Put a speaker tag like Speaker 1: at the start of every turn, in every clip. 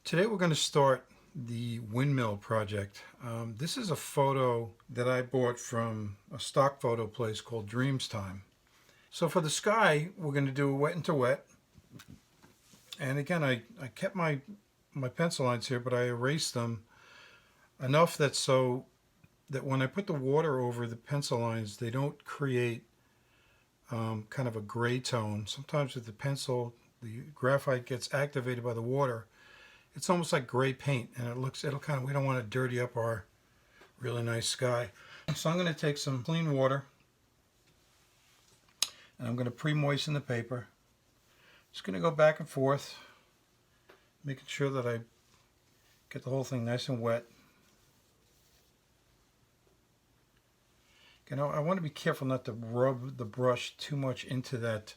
Speaker 1: Today we're going to start the windmill project. This is a photo that I bought from a stock photo place called Dreams Time. So for the sky, we're going to do a wet into wet. And again, I kept my pencil lines here, but I erased them enough that so that when I put the water over the pencil lines, they don't create kind of a gray tone. Sometimes with the pencil, the graphite gets activated by the water. It's almost like gray paint, and we don't want to dirty up our really nice sky. So I'm going to take some clean water, and I'm going to pre-moisten the paper. Just going to go back and forth, making sure that I get the whole thing nice and wet. You know, I want to be careful not to rub the brush too much into that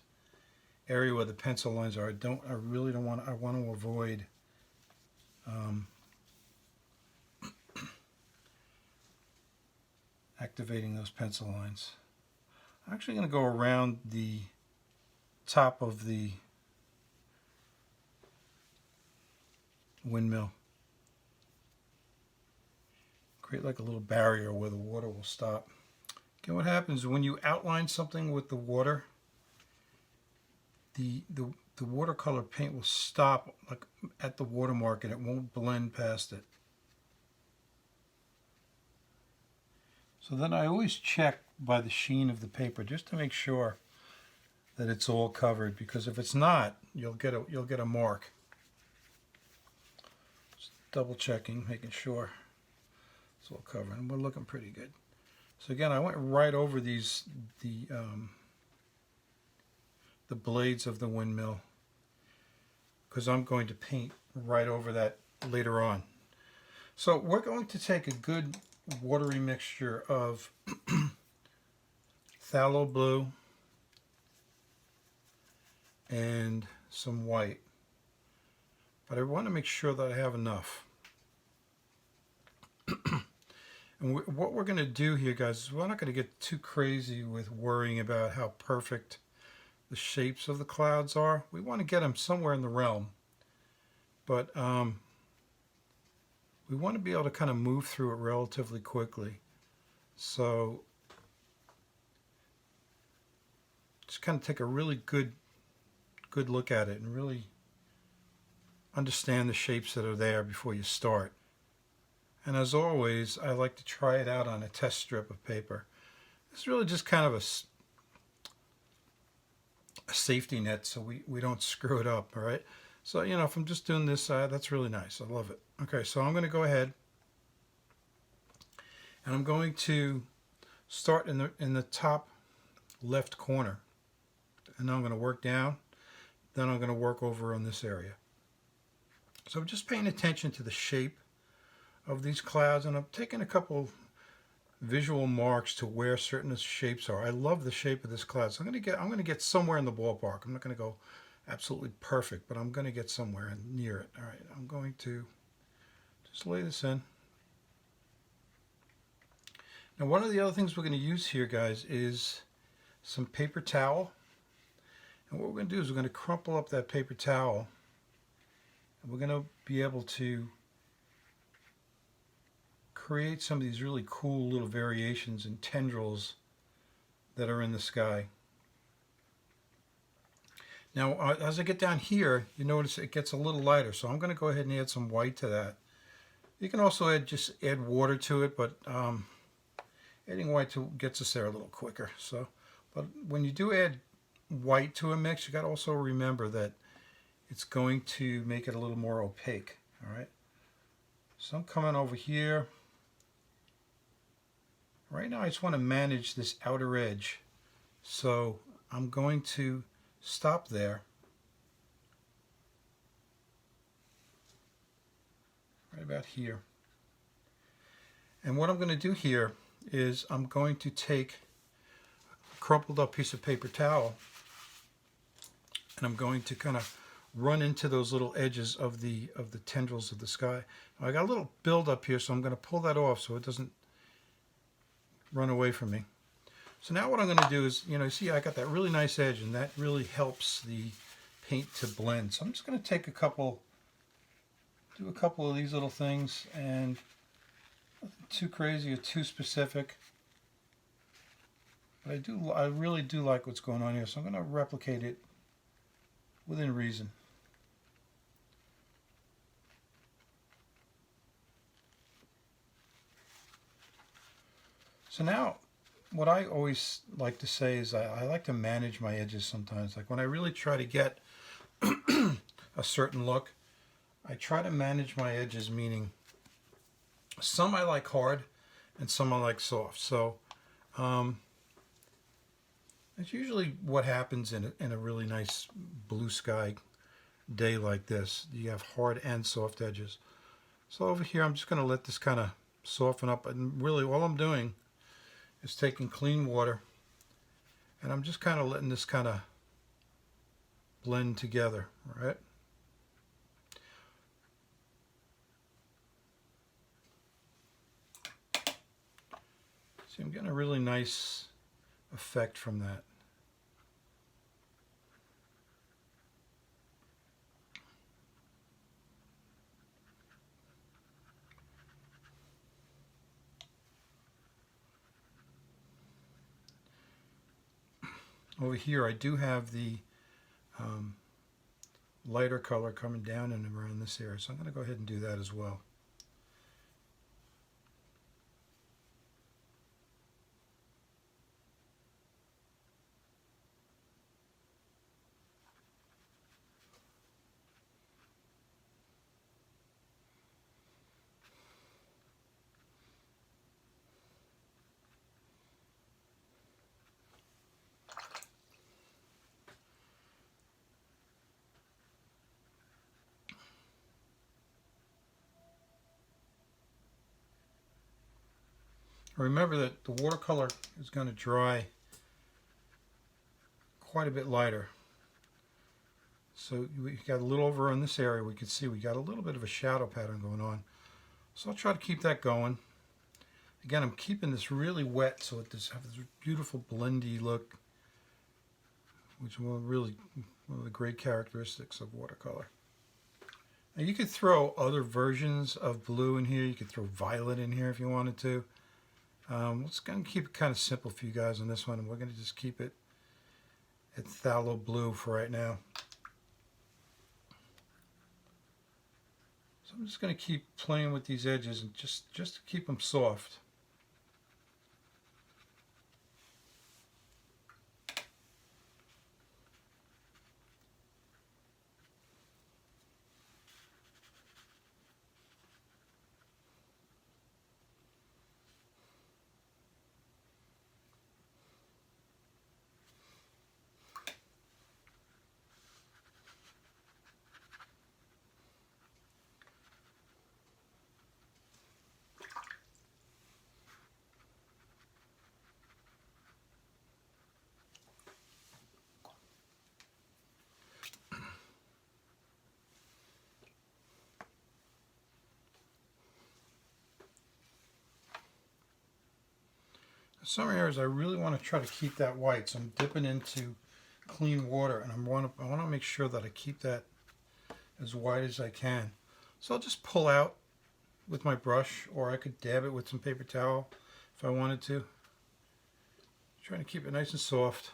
Speaker 1: area where the pencil lines are. I want to avoid activating those pencil lines. I'm actually going to go around the top of the windmill. Create like a little barrier where the water will stop. Okay, what happens when you outline something with the water, the watercolor paint will stop like at the watermark and it won't blend past it. So then I always check by the sheen of the paper just to make sure that it's all covered, because if it's not, you'll get a mark. Just double checking, making sure it's all covered, and we're looking pretty good. So again, I went right over the blades of the windmill, because I'm going to paint right over that later on. So we're going to take a good watery mixture of phthalo blue and some white, but I want to make sure that I have enough. And what we're going to do here, guys, is we're not going to get too crazy with worrying about how perfect the shapes of the clouds are. We want to get them somewhere in the realm, but we want to be able to kind of move through it relatively quickly. So just kind of take a really good look at it and really understand the shapes that are there before you start. And as always, I like to try it out on a test strip of paper. It's really just kind of a safety net so we don't screw it up, all right? So, you know, if I'm just doing this side, that's really nice. I love it. Okay, so I'm going to go ahead and I'm going to start in the top left corner, and then I'm going to work down. Then I'm going to work over on this area. So I'm just paying attention to the shape of these clouds, and I'm taking a couple visual marks to where certain shapes are. I love the shape of this cloud, so I'm going to get somewhere in the ballpark. I'm not going to go absolutely perfect, but I'm going to get somewhere near it. All right, I'm going to just lay this in. Now, one of the other things we're going to use here, guys, is some paper towel. And what we're going to do is we're going to crumple up that paper towel, and we're going to be able to create some of these really cool little variations and tendrils that are in the sky. Now, as I get down here, you notice it gets a little lighter, so I'm going to go ahead and add some white to that. You can also add water to it, but adding white gets us there a little quicker. So, but when you do add white to a mix, you got to also remember that it's going to make it a little more opaque. All right. So I'm coming over here. Right now, I just want to manage this outer edge, so I'm going to stop there, right about here. And what I'm going to do here is I'm going to take a crumpled up piece of paper towel, and I'm going to kind of run into those little edges of the tendrils of the sky. Now, I got a little build up here, so I'm going to pull that off so it doesn't run away from me. So now what I'm going to do is, you know, see I got that really nice edge, and that really helps the paint to blend. So I'm just going to take a couple do a couple of these little things, and nothing too crazy or too specific. But I really do like what's going on here, so I'm going to replicate it within reason. So now, what I always like to say is I like to manage my edges sometimes. Like when I really try to get a certain look, I try to manage my edges, meaning some I like hard and some I like soft. So it's usually what happens in a really nice blue sky day like this. You have hard and soft edges. So over here I'm just going to let this kind of soften up, and really all I'm doing is taking clean water and I'm just kind of letting this kind of blend together, right? See, I'm getting a really nice effect from that. Over here I do have the lighter color coming down and around this area, so I'm going to go ahead and do that as well. Remember that the watercolor is going to dry quite a bit lighter. So we got a little over in this area, we can see we got a little bit of a shadow pattern going on. So I'll try to keep that going. Again, I'm keeping this really wet so it does have this beautiful blendy look, which is really one of the great characteristics of watercolor. Now you could throw other versions of blue in here. You could throw violet in here if you wanted to. Let's going to keep it kind of simple for you guys on this one, and we're going to just keep it at phthalo blue for right now. So I'm just going to keep playing with these edges and just to keep them soft. Some areas I really want to try to keep that white, so I'm dipping into clean water, and I want to make sure that I keep that as white as I can. So I'll just pull out with my brush, or I could dab it with some paper towel if I wanted to. Trying to keep it nice and soft.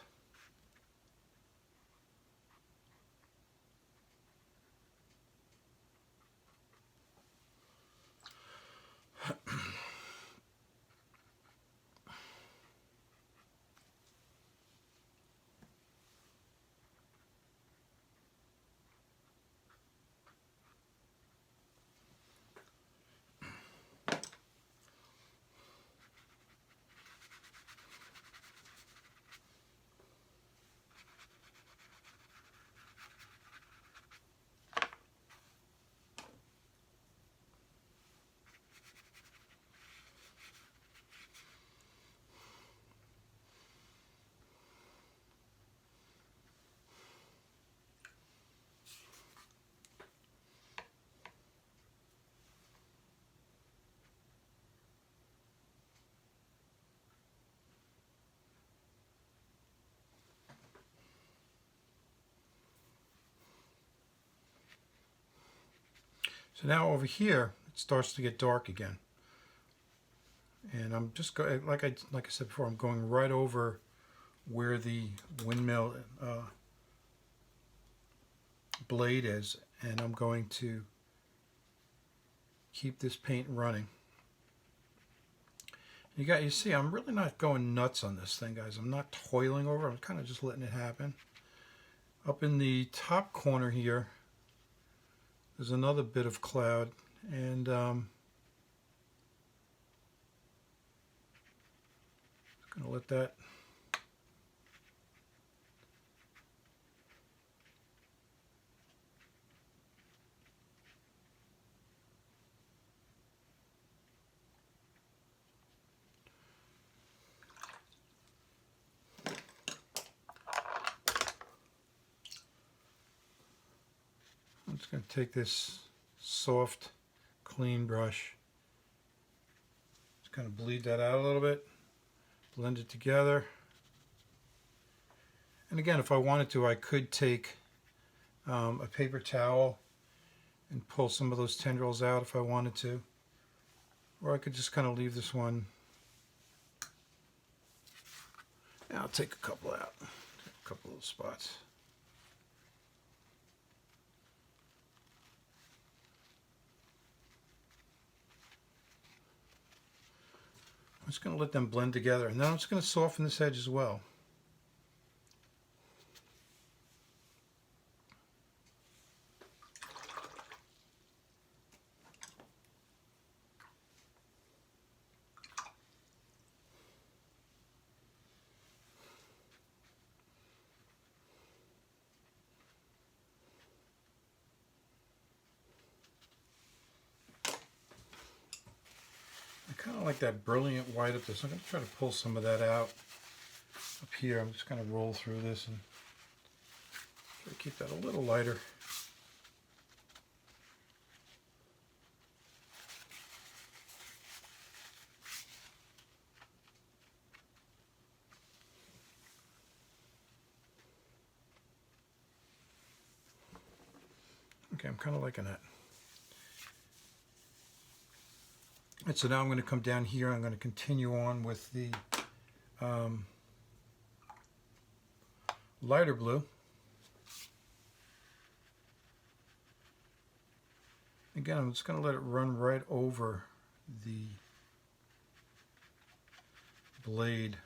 Speaker 1: So now over here, it starts to get dark again. And I'm just going, like I said before, I'm going right over where the windmill blade is, and I'm going to keep this paint running. You see, I'm really not going nuts on this thing, guys. I'm not toiling over it. I'm kind of just letting it happen. Up in the top corner here, there's another bit of cloud, and I'm going to let that I'm just going to take this soft, clean brush, just kind of bleed that out a little bit, blend it together. And again, if I wanted to, I could take a paper towel and pull some of those tendrils out if I wanted to. Or I could just kind of leave this one. And I'll take a couple out, a couple of spots. I'm just going to let them blend together, and then I'm just going to soften this edge as well. I kind of like that brilliant white up there, so I'm going to try to pull some of that out up here. I'm just going to roll through this and try to keep that a little lighter. Okay, I'm kind of liking that. And so now I'm going to come down here. I'm going to continue on with the lighter blue. Again, I'm just going to let it run right over the blade.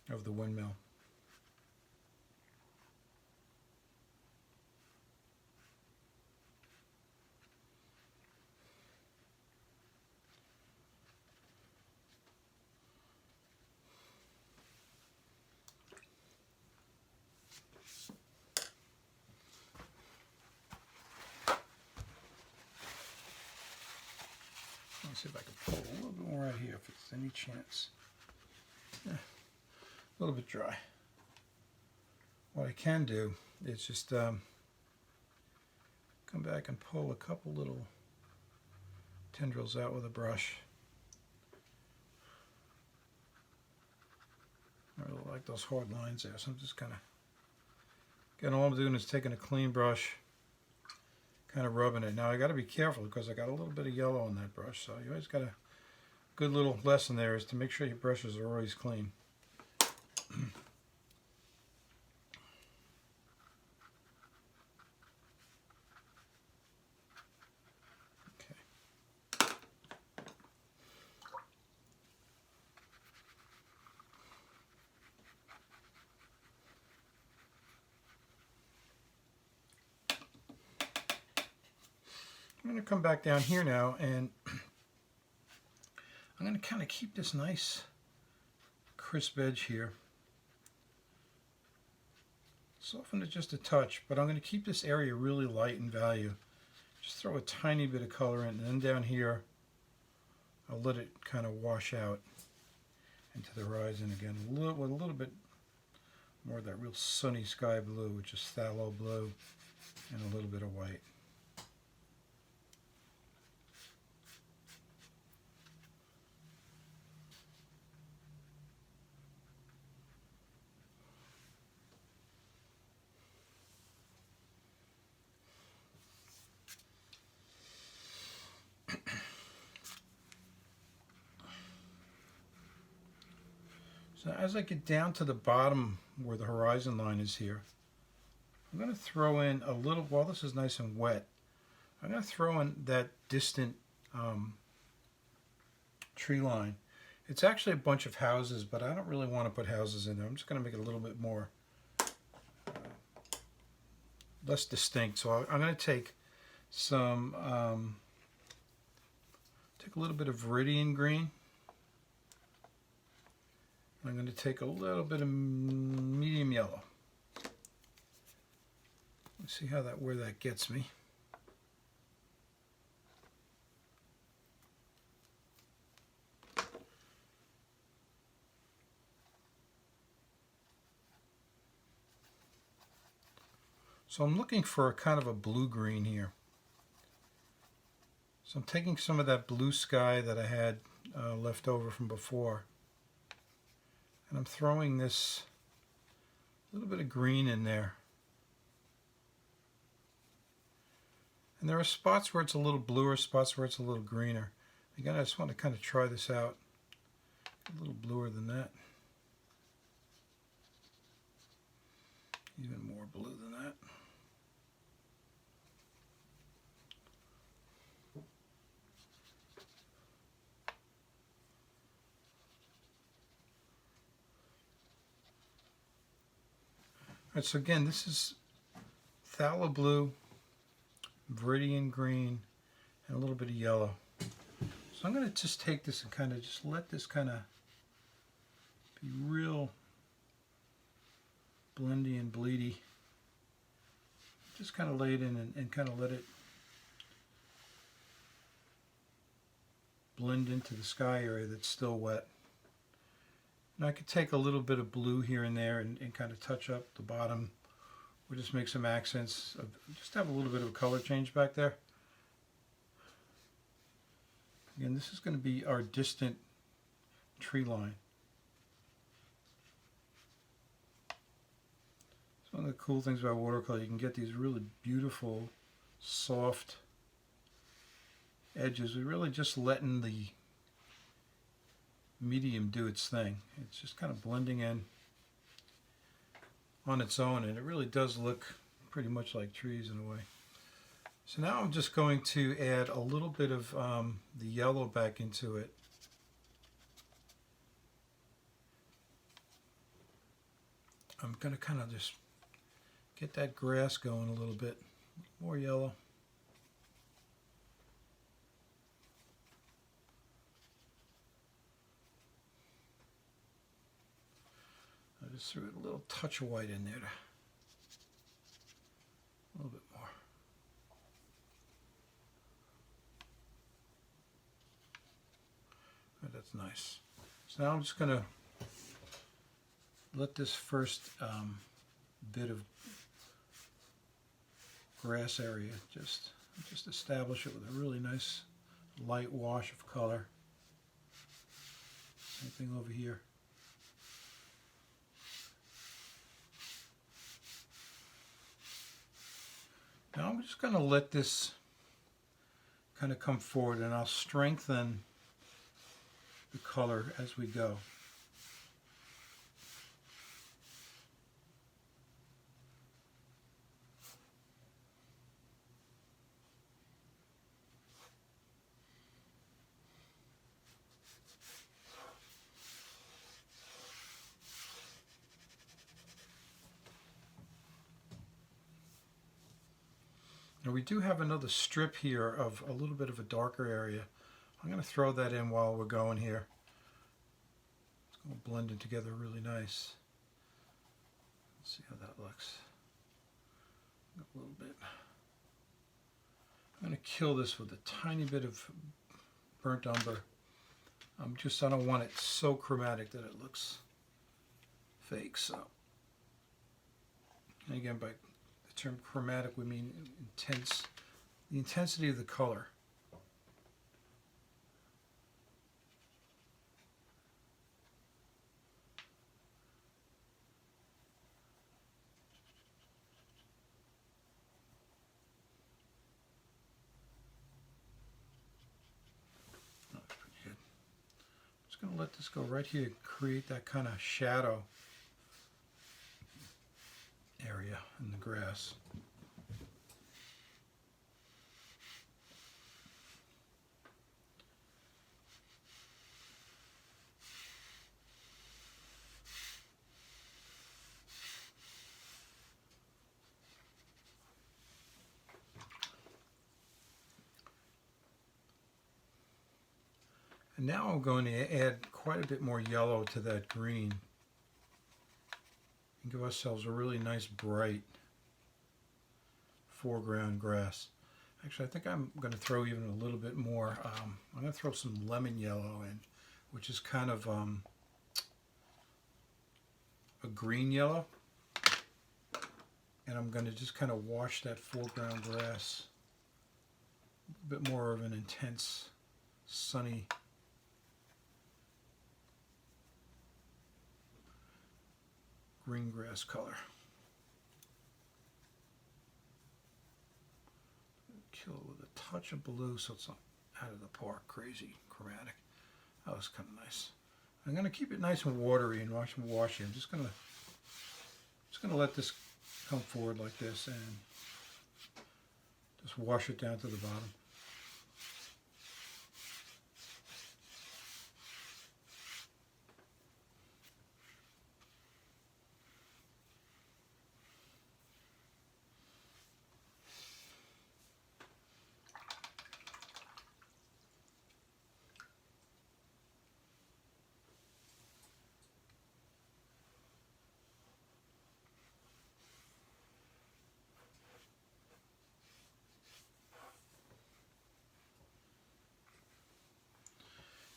Speaker 1: Of the windmill. Let's see if I can pull a little bit more out here if it's any chance. Yeah, a little bit dry. What I can do is just come back and pull a couple little tendrils out with a brush. I really like those hard lines there, so I'm just kind of, again, all I'm doing is taking a clean brush, kind of rubbing it. Now I got to be careful because I got a little bit of yellow on that brush, so you always got a good little lesson there is to make sure your brushes are always clean. I'm going to come back down here now, and I'm going to kind of keep this nice crisp edge here. Soften it just a touch, but I'm going to keep this area really light in value. Just throw a tiny bit of color in, and then down here I'll let it kind of wash out into the horizon again with a little bit more of that real sunny sky blue, which is phthalo blue, and a little bit of white. So as I get down to the bottom where the horizon line is here, I'm going to throw in a little, while this is nice and wet, I'm going to throw in that distant tree line. It's actually a bunch of houses, but I don't really want to put houses in there. I'm just going to make it a little bit more less distinct. So I'm going to take some, take a little bit of viridian green. I'm going to take a little bit of medium yellow. Let's see where that gets me. So I'm looking for a kind of a blue-green here. So I'm taking some of that blue sky that I had left over from before, and I'm throwing this little bit of green in there. And there are spots where it's a little bluer, spots where it's a little greener. Again, I just want to kind of try this out. A little bluer than that. Even more blue than that. All right, so again, this is phthalo blue, viridian green, and a little bit of yellow. So I'm going to just take this and kind of just let this kind of be real blendy and bleedy. Just kind of lay it in and kind of let it blend into the sky area that's still wet. And I could take a little bit of blue here and there and kind of touch up the bottom, or just make some accents, just have a little bit of a color change back there. Again, this is going to be our distant tree line. So one of the cool things about watercolor, you can get these really beautiful, soft edges. We're really just letting the medium do its thing. It's just kind of blending in on its own, and it really does look pretty much like trees in a way. So now I'm just going to add a little bit of the yellow back into it. I'm going to kind of just get that grass going a little bit. More yellow. I just threw a little touch of white in there. A little bit more. Right, that's nice. So now I'm just going to let this first bit of grass area just establish it with a really nice light wash of color. Same thing over here. Now I'm just going to let this kind of come forward, and I'll strengthen the color as we go. Now we do have another strip here of a little bit of a darker area. I'm going to throw that in while we're going here. It's going to blend in together really nice. Let's see how that looks. A little bit. I'm going to kill this with a tiny bit of burnt umber. I don't want it so chromatic that it looks fake. So, and again, by the term chromatic, we mean intense, the intensity of the color. going to let this go right here, create that kind of shadow area in the grass. And now I'm going to add quite a bit more yellow to that green and give ourselves a really nice bright foreground grass. Actually, I think I'm going to throw even a little bit more. I'm going to throw some lemon yellow in, which is kind of a green yellow. And I'm going to just kind of wash that foreground grass a bit more of an intense, sunny green grass color. Kill it with a touch of blue so it's not out of the park, crazy chromatic. That was kind of nice. I'm going to keep it nice and watery and wash it. I'm just going to let this come forward like this and just wash it down to the bottom.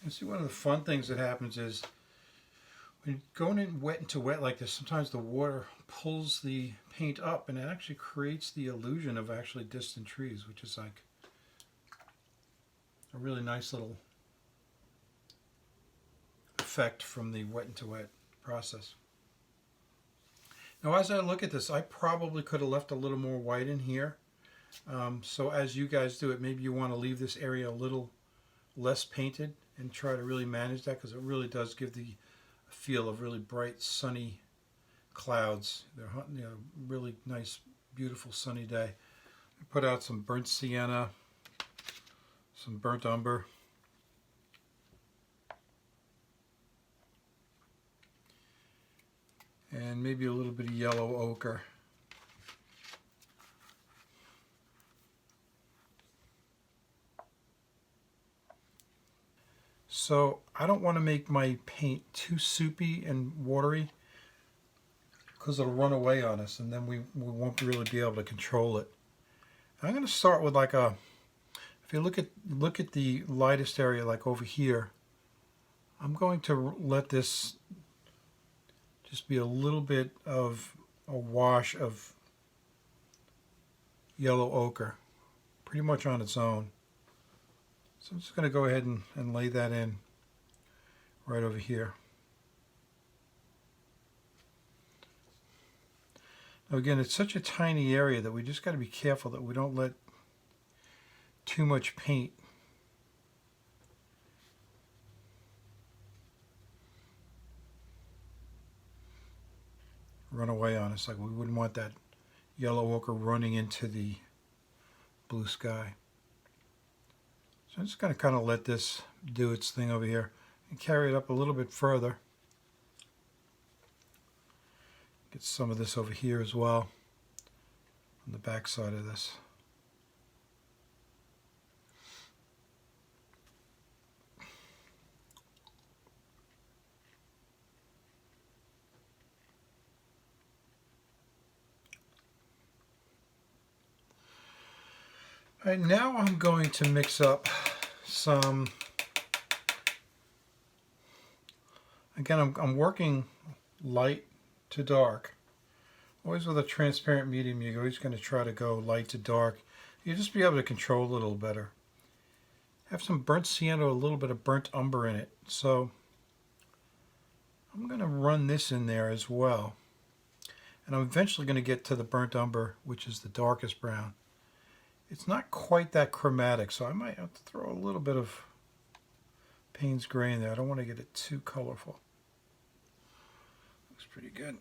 Speaker 1: And see, one of the fun things that happens is when you're going in wet into wet like this, sometimes the water pulls the paint up and it actually creates the illusion of actually distant trees, which is like a really nice little effect from the wet into wet process. Now, as I look at this, I probably could have left a little more white in here. So as you guys do it, maybe you want to leave this area a little less painted and try to really manage that, because it really does give the feel of really bright, sunny clouds. They're, you know, really nice, beautiful sunny day. Put out some burnt sienna, some burnt umber. And maybe a little bit of yellow ochre. So I don't want to make my paint too soupy and watery, because it'll run away on us and then we won't really be able to control it. I'm going to start with like a, if you look at the lightest area like over here, I'm going to let this just be a little bit of a wash of yellow ochre, pretty much on its own. So I'm just going to go ahead and lay that in right over here. Now again, it's such a tiny area that we just got to be careful that we don't let too much paint run away on us. Like, we wouldn't want that yellow ochre running into the blue sky. So I'm just going to kind of let this do its thing over here and carry it up a little bit further. Get some of this over here as well on the back side of this. All right, now I'm going to mix up some, again, I'm working light to dark. Always with a transparent medium, you're always going to try to go light to dark. You'll just be able to control it a little better. Have some burnt sienna, a little bit of burnt umber in it. So I'm going to run this in there as well. And I'm eventually going to get to the burnt umber, which is the darkest brown. It's not quite that chromatic, so I might have to throw a little bit of Payne's gray in there. I don't want to get it too colorful. Looks pretty good.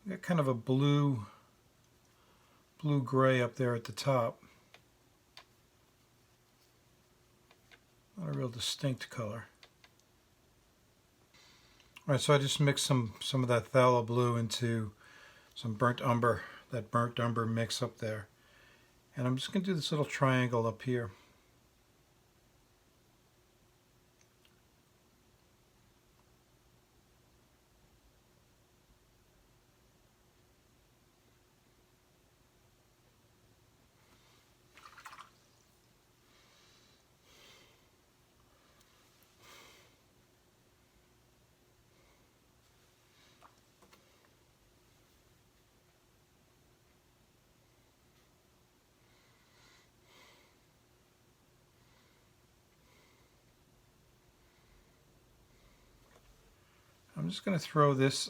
Speaker 1: Got kind of a blue-gray up there at the top. Not a real distinct color. All right, so I just mixed some of that phthalo blue into some burnt umber, that burnt umber mix up there. And I'm just going to do this little triangle up here. I'm just going to throw this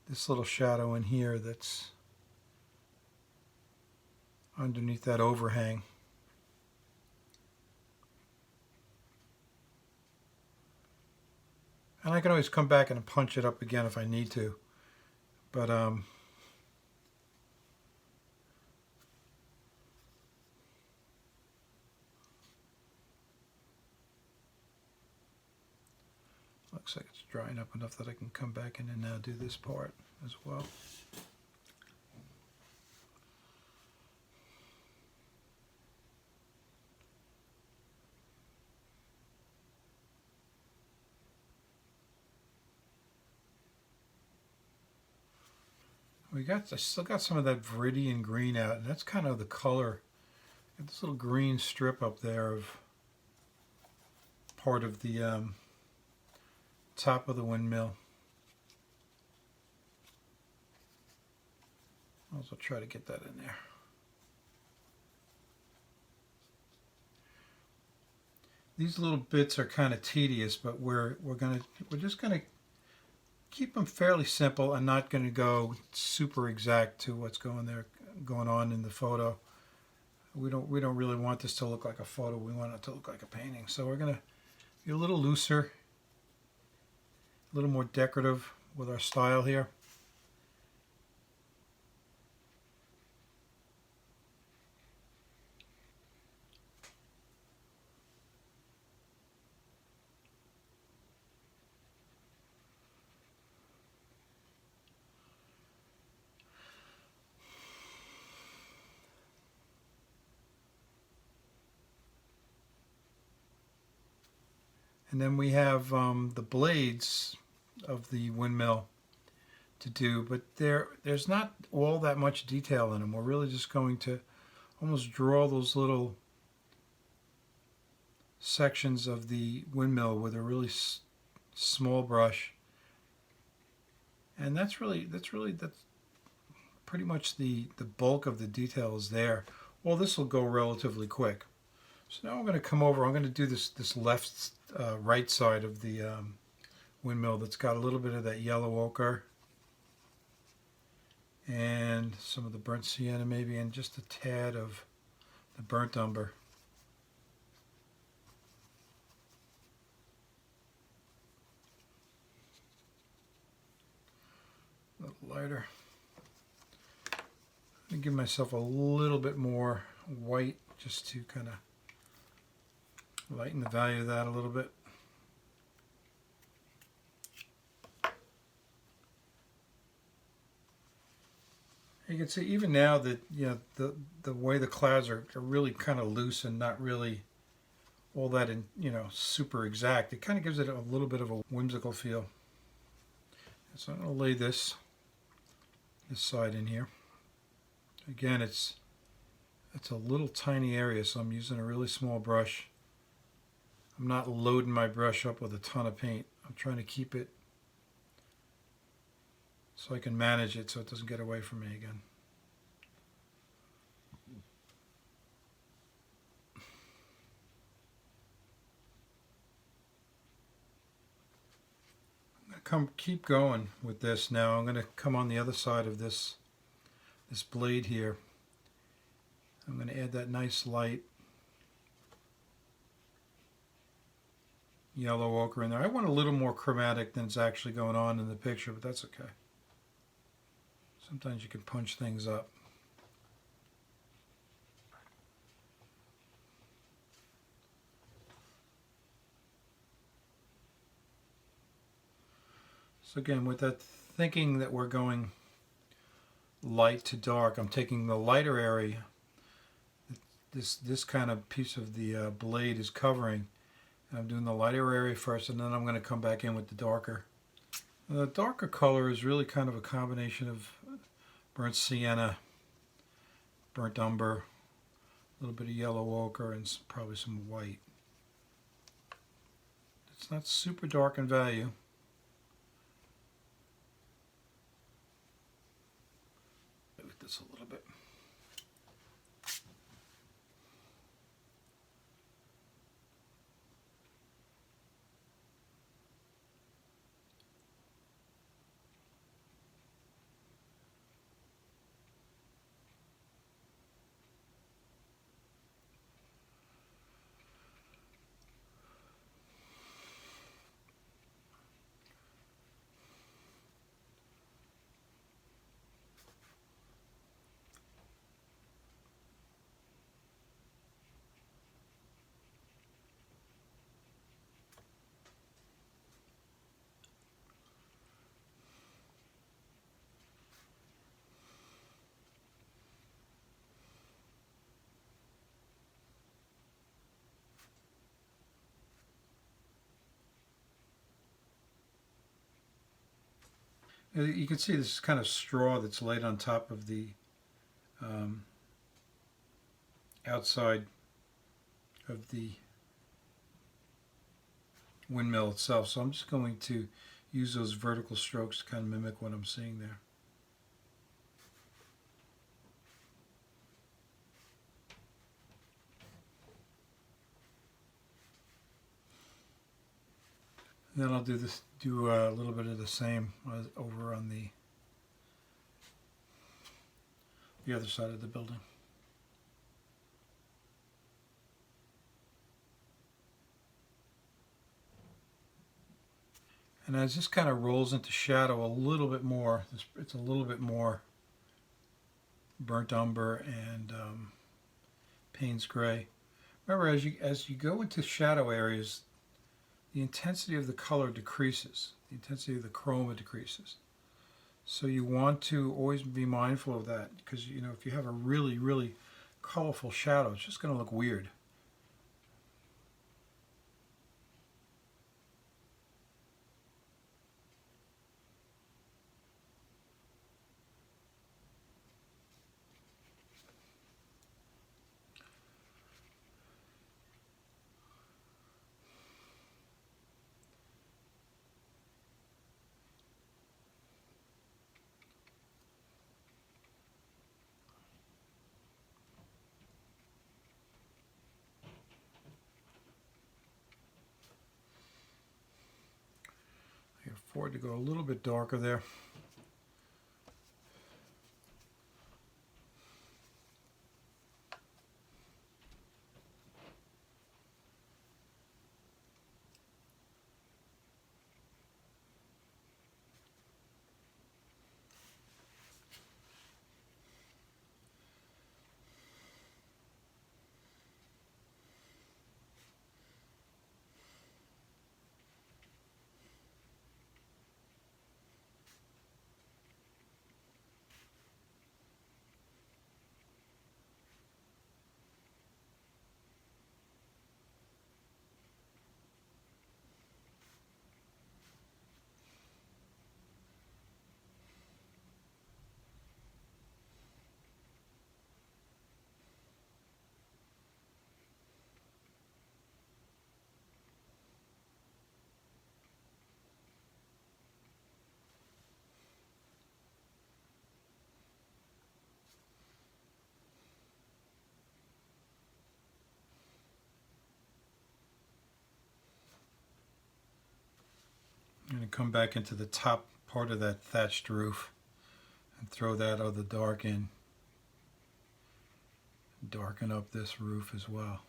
Speaker 1: this little shadow in here that's underneath that overhang. And I can always come back and punch it up again if I need to. But looks like it's drying up enough that I can come back in and now do this part as well. I still got some of that viridian green out, and that's kind of the color. Got this little green strip up there of part of the top of the windmill. I'll also try to get that in there. These little bits are kind of tedious, but we're just gonna keep them fairly simple and not going to go super exact to what's going on in the photo. We don't really want this to look like a photo. We want it to look like a painting. So we're going to be a little looser, a little more decorative with our style here. And then we have the blades of the windmill to do, but there's not all that much detail in them. We're really just going to almost draw those little sections of the windmill with a really small brush. And that's pretty much the bulk of the detail is there. Well, this will go relatively quick. So now I'm going to come over. I'm going to do this left right side of the windmill that's got a little bit of that yellow ochre and some of the burnt sienna maybe, and just a tad of the burnt umber. A little lighter. I'm going to give myself a little bit more white just to kind of lighten the value of that a little bit. You can see even now that the way the clouds are really kind of loose and not really all that in, super exact. It kind of gives it a little bit of a whimsical feel. So I'm going to lay this side in here. Again, it's a little tiny area, so I'm using a really small brush. I'm not loading my brush up with a ton of paint. I'm trying to keep it so I can manage it so it doesn't get away from me again. Keep going with this now. I'm going to come on the other side of this blade here. I'm going to add that nice light yellow ochre in there. I want a little more chromatic than it's actually going on in the picture, but that's okay. Sometimes you can punch things up. So again, with that thinking that we're going light to dark, I'm taking the lighter area, this kind of piece of the blade is covering, and I'm doing the lighter area first, and then I'm going to come back in with the darker. And the darker color is really kind of a combination of burnt sienna, burnt umber, a little bit of yellow ochre, and probably some white. It's not super dark in value. With this a little bit. You can see this kind of straw that's laid on top of the outside of the windmill itself. So I'm just going to use those vertical strokes to kind of mimic what I'm seeing there. And then I'll do a little bit of the same over on the other side of the building. And as this kind of rolls into shadow a little bit more, it's a little bit more burnt umber and Payne's gray. Remember, as you go into shadow areas, the intensity of the color decreases. The intensity of the chroma decreases. So you want to always be mindful of that, because if you have a really, really colorful shadow, it's just going to look weird. I can afford to go a little bit darker there. going to come back into the top part of that thatched roof and throw that other dark in. Darken up this roof as well.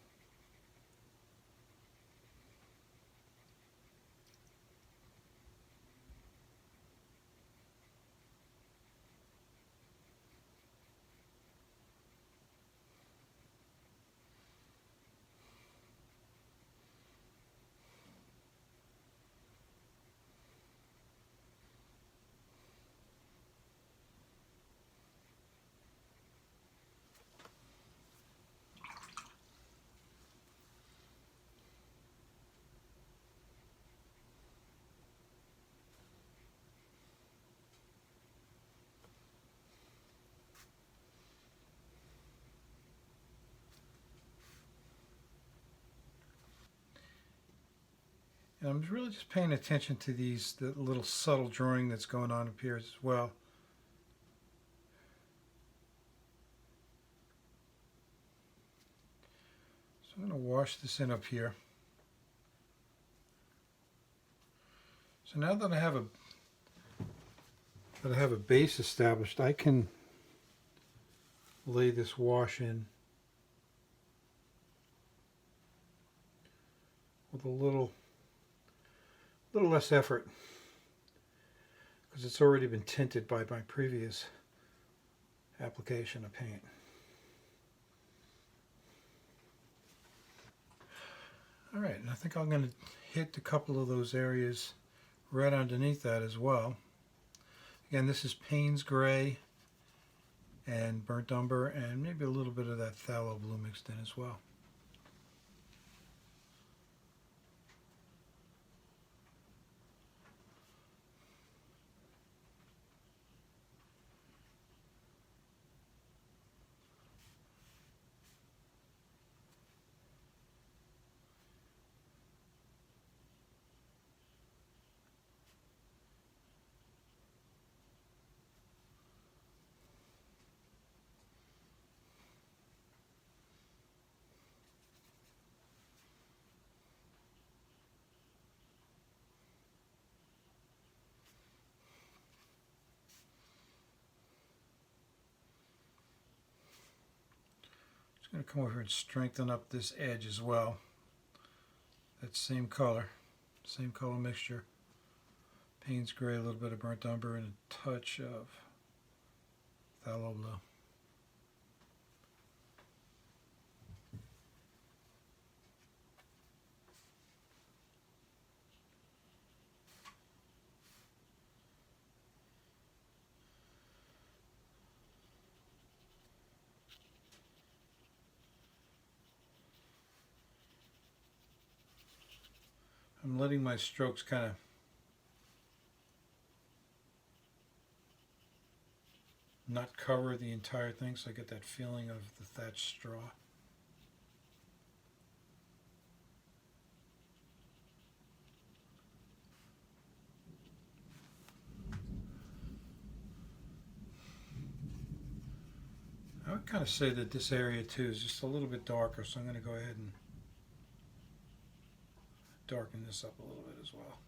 Speaker 1: And I'm really just paying attention to the little subtle drawing that's going on up here as well. So I'm going to wash this in up here. So now that I have a base established, I can lay this wash in with a little less effort, because it's already been tinted by my previous application of paint. All right, and I think I'm going to hit a couple of those areas right underneath that as well. Again, this is Payne's Gray and Burnt Umber, and maybe a little bit of that Phthalo Blue mixed in as well. I'm going to come over here and strengthen up this edge as well. That same color mixture. Payne's Gray, a little bit of Burnt Umber, and a touch of Phthalo Blue. I'm letting my strokes kind of not cover the entire thing, so I get that feeling of the thatched straw. I would kind of say that this area too is just a little bit darker, so I'm going to go ahead and darken this up a little bit as well.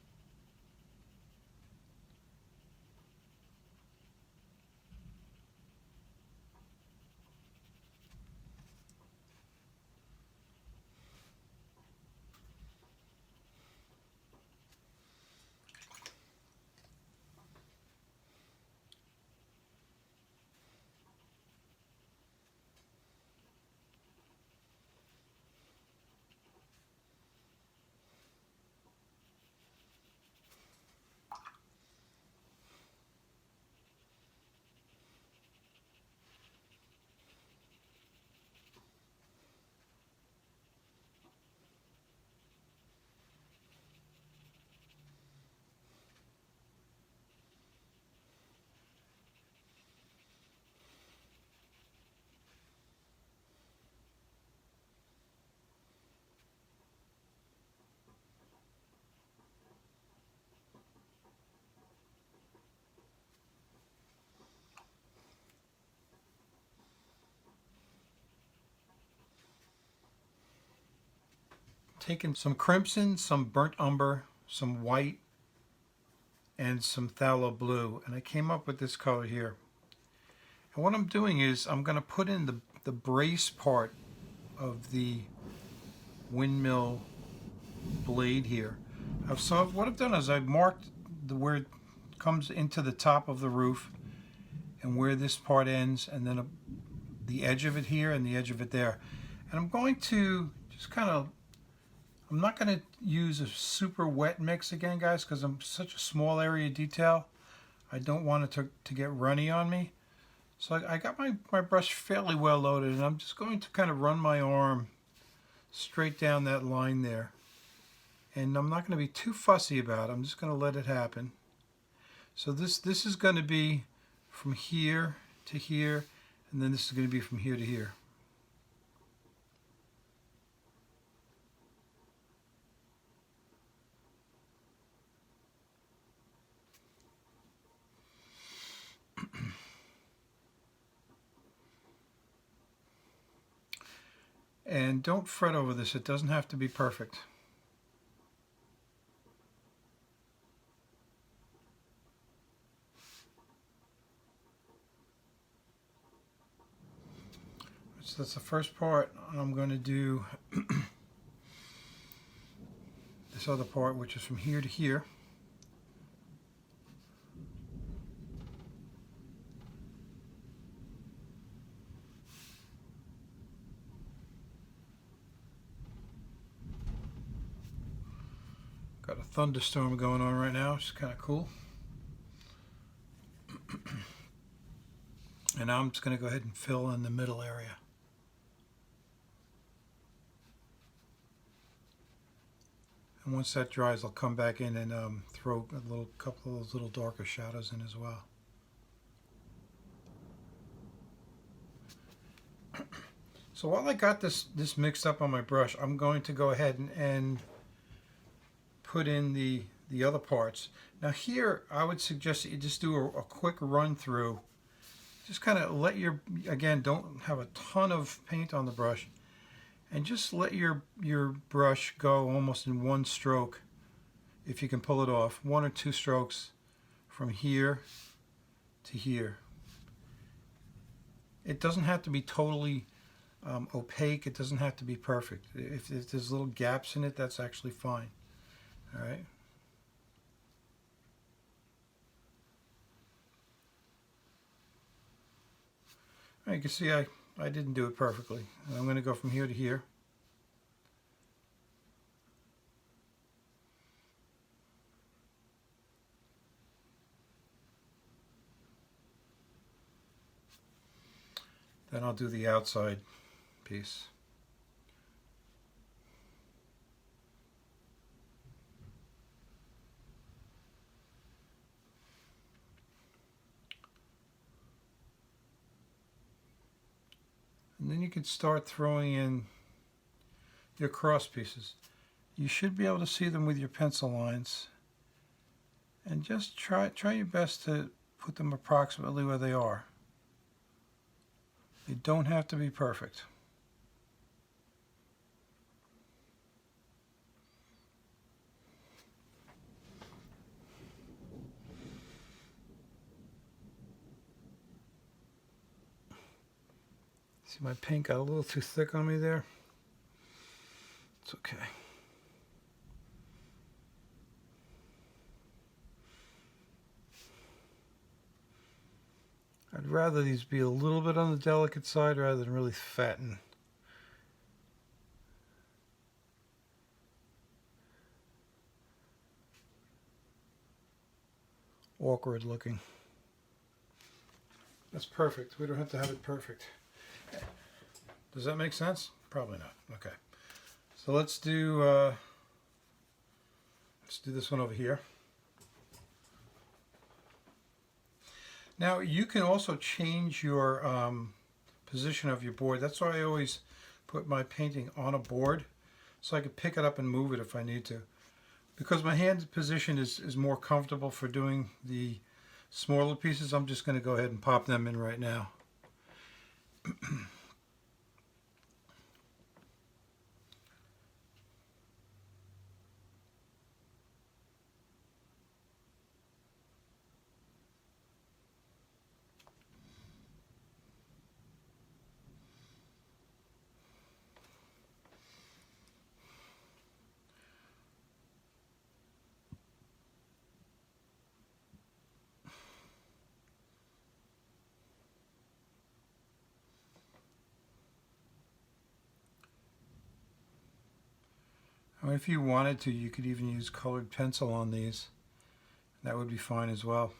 Speaker 1: Taking some crimson, some burnt umber, some white, and some phthalo blue, and I came up with this color here. And what I'm doing is I'm going to put in the brace part of the windmill blade here. So what I've done is I've marked where it comes into the top of the roof and where this part ends, and then the edge of it here and the edge of it there. And I'm going to just kind of, I'm not going to use a super wet mix again, guys, because I'm such a small area detail. I don't want it to get runny on me. So I got my brush fairly well loaded, and I'm just going to kind of run my arm straight down that line there. And I'm not going to be too fussy about it. I'm just going to let it happen. So this is going to be from here to here, and then this is going to be from here to here. And don't fret over this. It doesn't have to be perfect. So that's the first part. I'm going to do this other part, which is from here to here. Got a thunderstorm going on right now, which is kind of cool. And now I'm just going to go ahead and fill in the middle area. And once that dries, I'll come back in and throw a couple of those little darker shadows in as well. So while I got this mixed up on my brush, I'm going to go ahead and put in the other parts. Now here, I would suggest that you just do a quick run through. Just kind of let again, don't have a ton of paint on the brush, and just let your brush go almost in one stroke, if you can pull it off, 1 or 2 strokes from here to here. It doesn't have to be totally opaque. It doesn't have to be perfect. If there's little gaps in it, that's actually fine. All right. You can see I didn't do it perfectly. I'm going to go from here to here. Then I'll do the outside piece. And then you can start throwing in your cross pieces. You should be able to see them with your pencil lines. And just try your best to put them approximately where they are. They don't have to be perfect. See, my paint got a little too thick on me there. It's okay. I'd rather these be a little bit on the delicate side rather than really fat and awkward looking. That's perfect. We don't have to have it perfect. Does that make sense? Probably not. Okay. So let's do this one over here. Now you can also change your position of your board. That's why I always put my painting on a board, so I can pick it up and move it if I need to. Because my hand position is more comfortable for doing the smaller pieces, I'm just going to go ahead and pop them in right now. Or if you wanted to, you could even use colored pencil on these. That would be fine as well.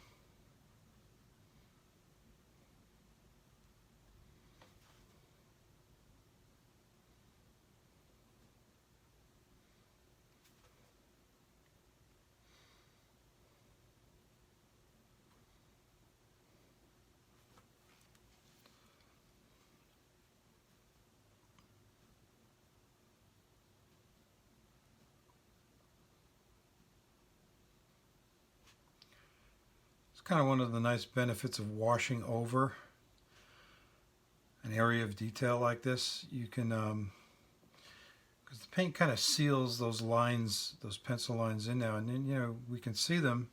Speaker 1: It's kind of one of the nice benefits of washing over an area of detail like this. You can, because the paint kind of seals those lines, those pencil lines in now, and then, you know, we can see them.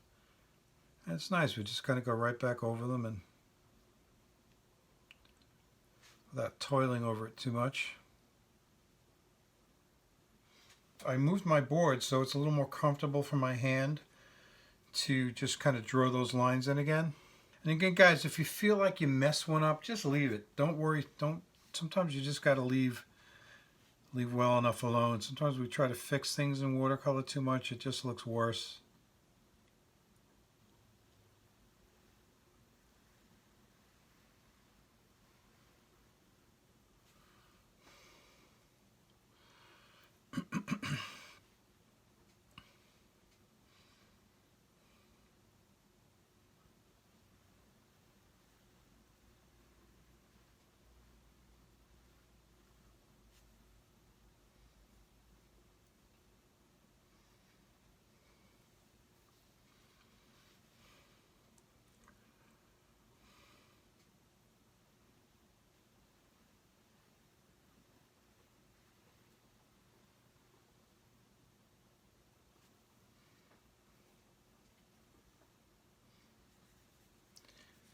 Speaker 1: And it's nice. We just kind of go right back over them and without toiling over it too much. I moved my board so it's a little more comfortable for my hand to just kind of draw those lines in again. And again, guys, if you feel like you mess one up, just leave it. Don't worry. Don't. Sometimes you just got to leave well enough alone. Sometimes we try to fix things in watercolor too much. It just looks worse.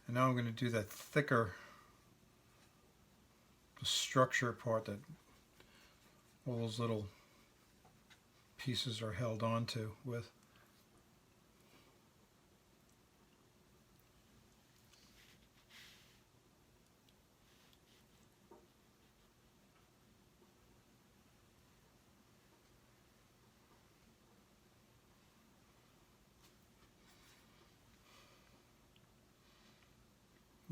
Speaker 1: And now I'm going to do that thicker, the structure part that all those little pieces are held onto with.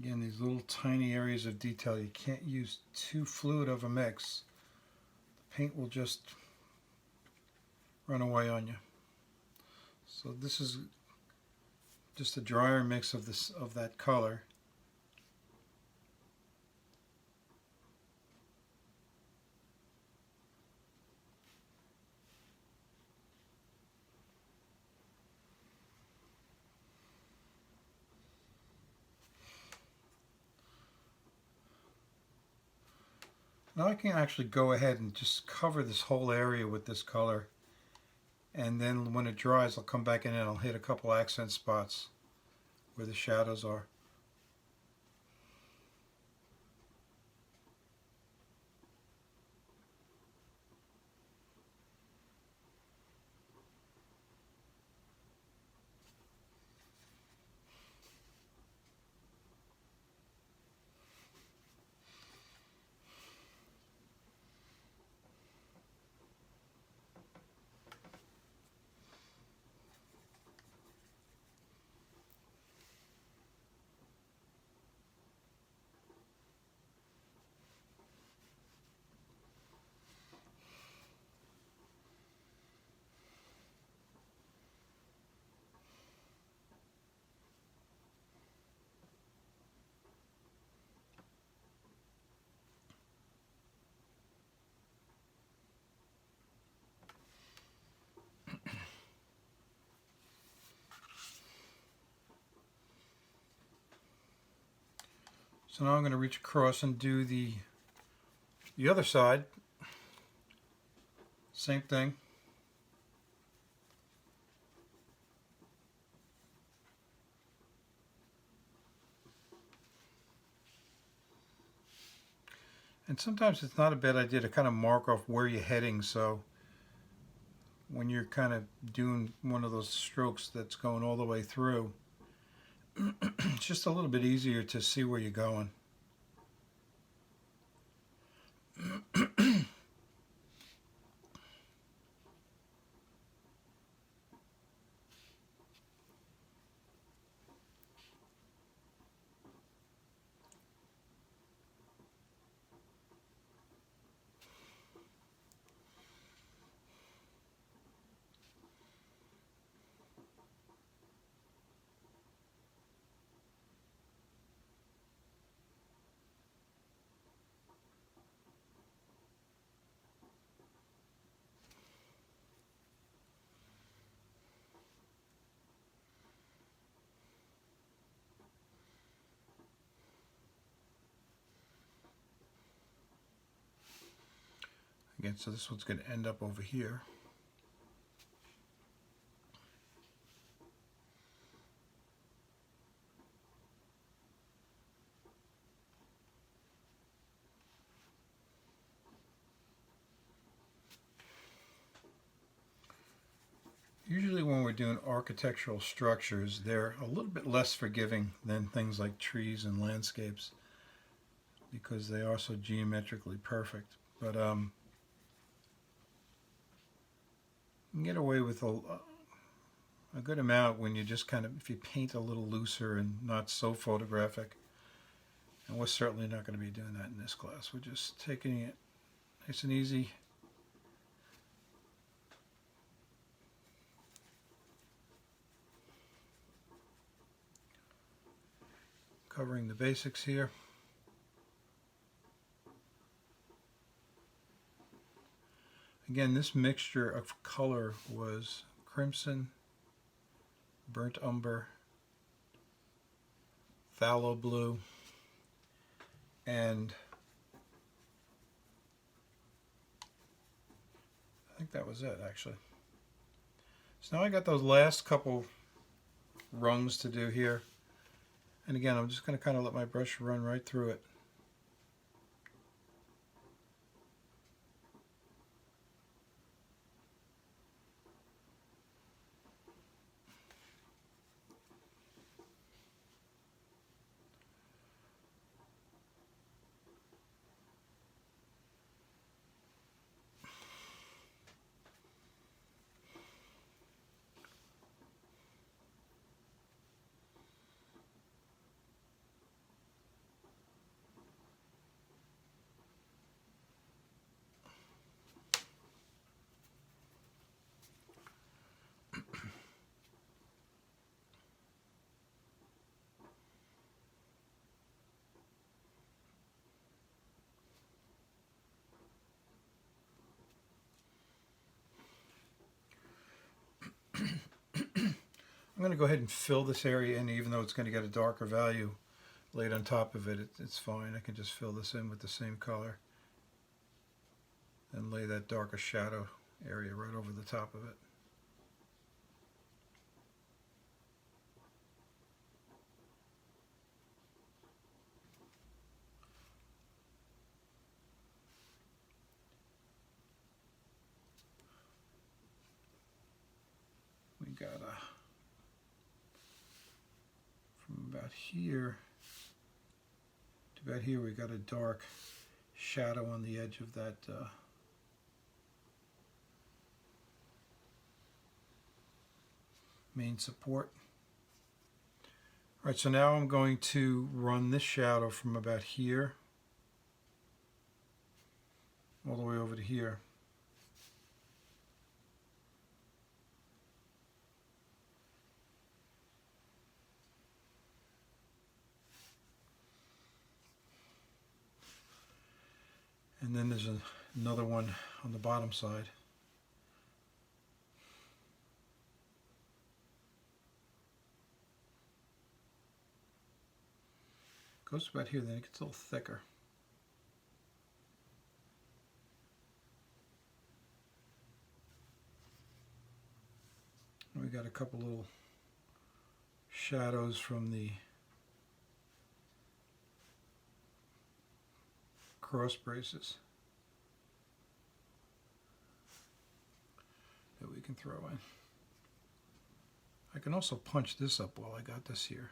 Speaker 1: Again, these little tiny areas of detail, you can't use too fluid of a mix. The paint will just run away on you. So this is just a drier mix of that color. Now I can actually go ahead and just cover this whole area with this color, and then when it dries I'll come back in and I'll hit a couple accent spots where the shadows are. So now I'm going to reach across and do the other side. Same thing. And sometimes it's not a bad idea to kind of mark off where you're heading, so when you're kind of doing one of those strokes that's going all the way through, it's just a little bit easier to see where you're going. Again, so this one's going to end up over here. Usually when we're doing architectural structures, they're a little bit less forgiving than things like trees and landscapes because they are so geometrically perfect. But you can get away with a good amount when you just kind of, if you paint a little looser and not so photographic. And we're certainly not going to be doing that in this class. We're just taking it nice and easy. Covering the basics here. Again, this mixture of color was crimson, burnt umber, phthalo blue, and I think that was it actually. So now I got those last couple rungs to do here. And again, I'm just going to kind of let my brush run right through it. I'm going to go ahead and fill this area in, even though it's going to get a darker value laid on top of it. It's fine. I can just fill this in with the same color and lay that darker shadow area right over the top of it. We got from about here to about here, we got a dark shadow on the edge of that main support. All right, so now I'm going to run this shadow from about here all the way over to here. And then there's another one on the bottom side. Goes about here, then it gets a little thicker. We got a couple little shadows from the cross braces that we can throw in. I can also punch this up while I got this here.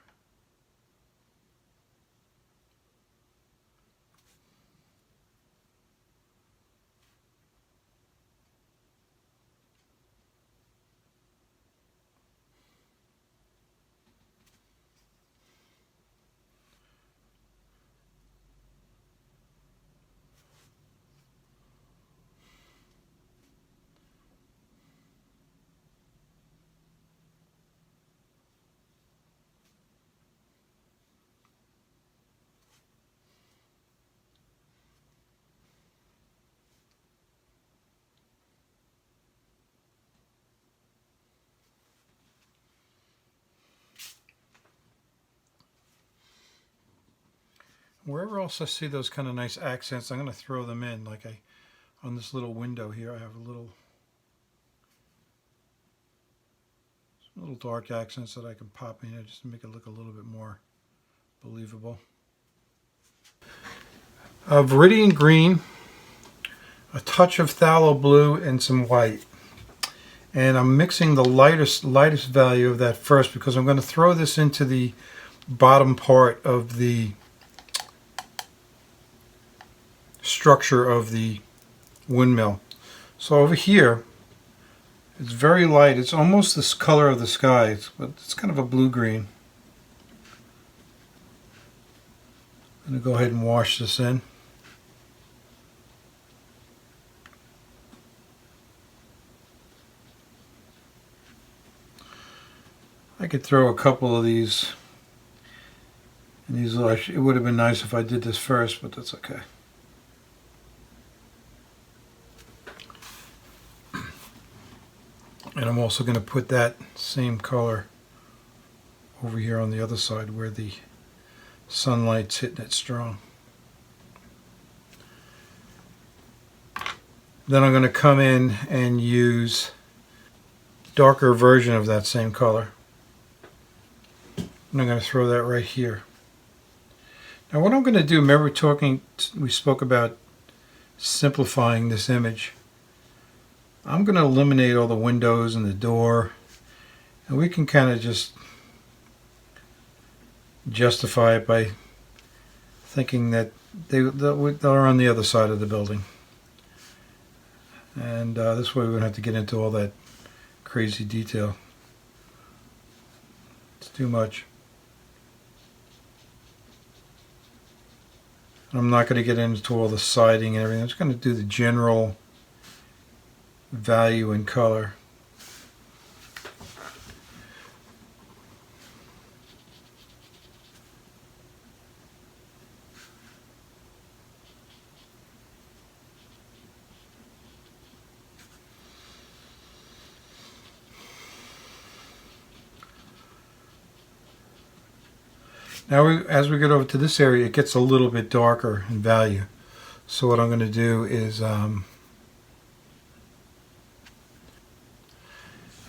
Speaker 1: Wherever else I see those kind of nice accents, I'm going to throw them in. Like on this little window here, I have a little dark accents that I can pop in here just to make it look a little bit more believable. Viridian green, a touch of phthalo blue, and some white. And I'm mixing the lightest value of that first because I'm going to throw this into the bottom part of the structure of the windmill. So over here, it's very light. It's almost this color of the sky, but it's kind of a blue-green. I'm going to go ahead and wash this in. I could throw a couple of these. And these, it would have been nice if I did this first, but that's okay. And I'm also going to put that same color over here on the other side where the sunlight's hitting it strong. Then I'm going to come in and use a darker version of that same color. And I'm going to throw that right here. Now what I'm going to do, remember we spoke about simplifying this image. I'm going to eliminate all the windows and the door, and we can kind of just justify it by thinking that they're on the other side of the building. And this way we don't have to get into all that crazy detail. It's too much. I'm not going to get into all the siding and everything. I'm just going to do the general value and color. Now, as we get over to this area, it gets a little bit darker in value. So what I'm going to do is I'm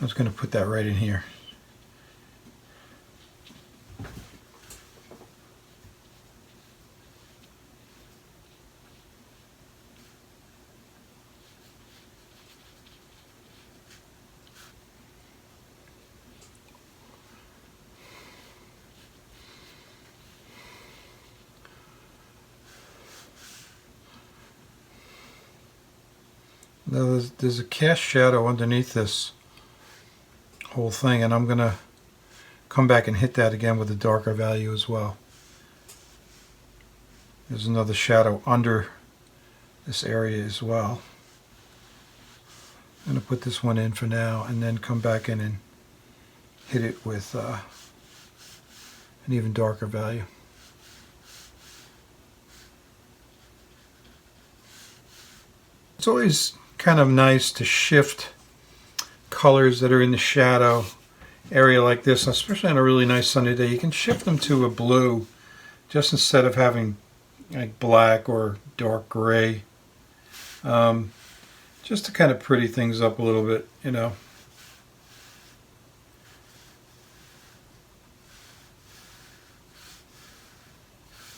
Speaker 1: just going to put that right in here. Now there's a cast shadow underneath this whole thing, and I'm going to come back and hit that again with a darker value as well. There's another shadow under this area as well. I'm going to put this one in for now and then come back in and hit it with an even darker value. It's always kind of nice to shift colors that are in the shadow area like this, especially on a really nice sunny day. You can shift them to a blue just instead of having like black or dark gray, just to kind of pretty things up a little bit, you know.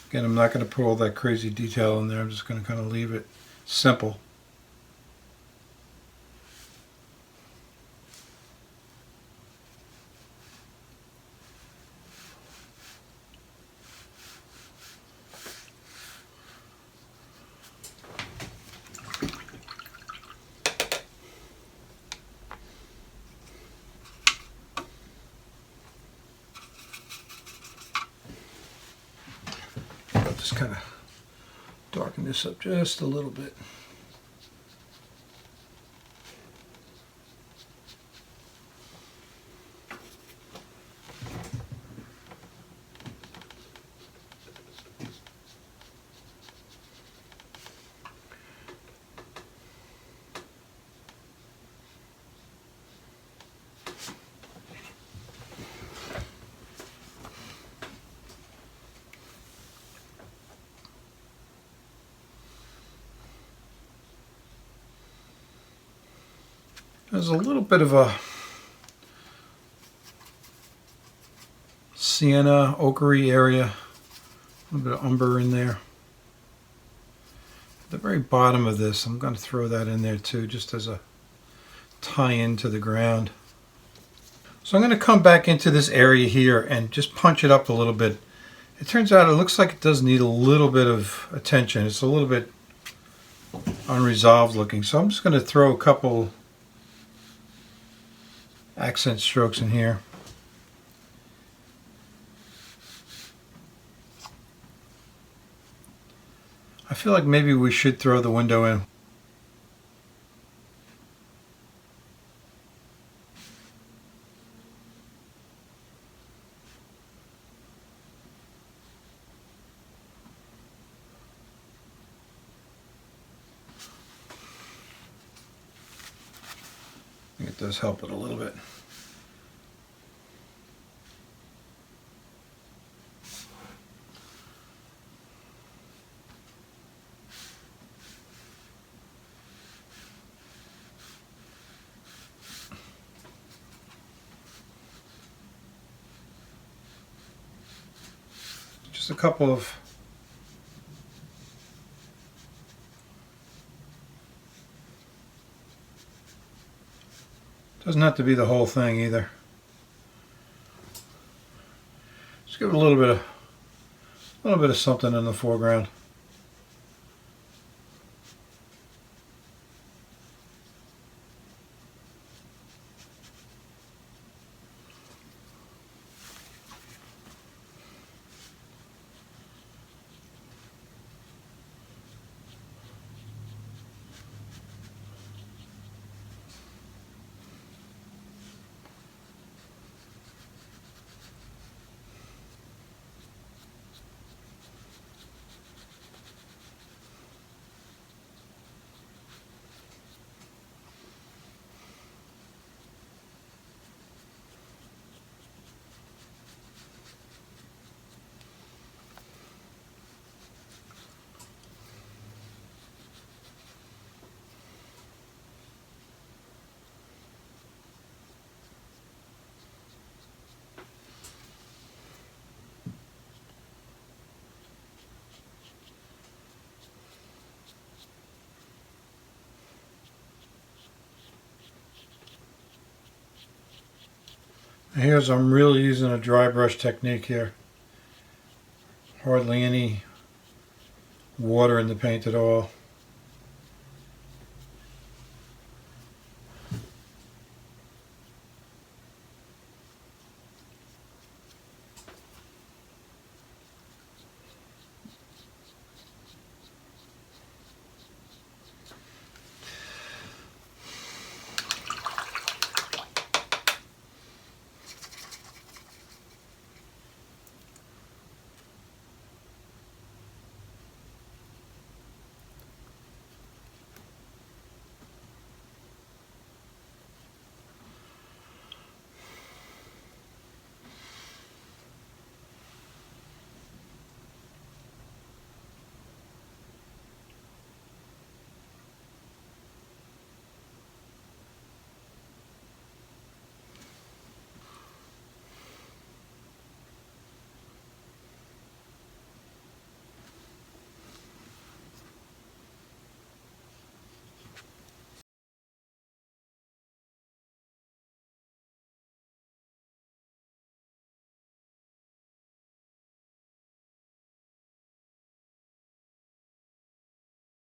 Speaker 1: Again, I'm not going to put all that crazy detail in there. I'm just going to kind of leave it simple. Just kind of darken this up just a little bit. There's a little bit of a sienna, ochre area, a little bit of umber in there. At the very bottom of this, I'm going to throw that in there too, just as a tie-in to the ground. So I'm going to come back into this area here and just punch it up a little bit. It turns out it looks like it does need a little bit of attention. It's a little bit unresolved looking. So I'm just going to throw a couple accent strokes in here. I feel like maybe we should throw the window in. I think it does help it a little bit. Just a couple of doesn't have to be the whole thing either. Just give it a little bit of something in the foreground. Here's, I'm really using a dry brush technique here. Hardly any water in the paint at all.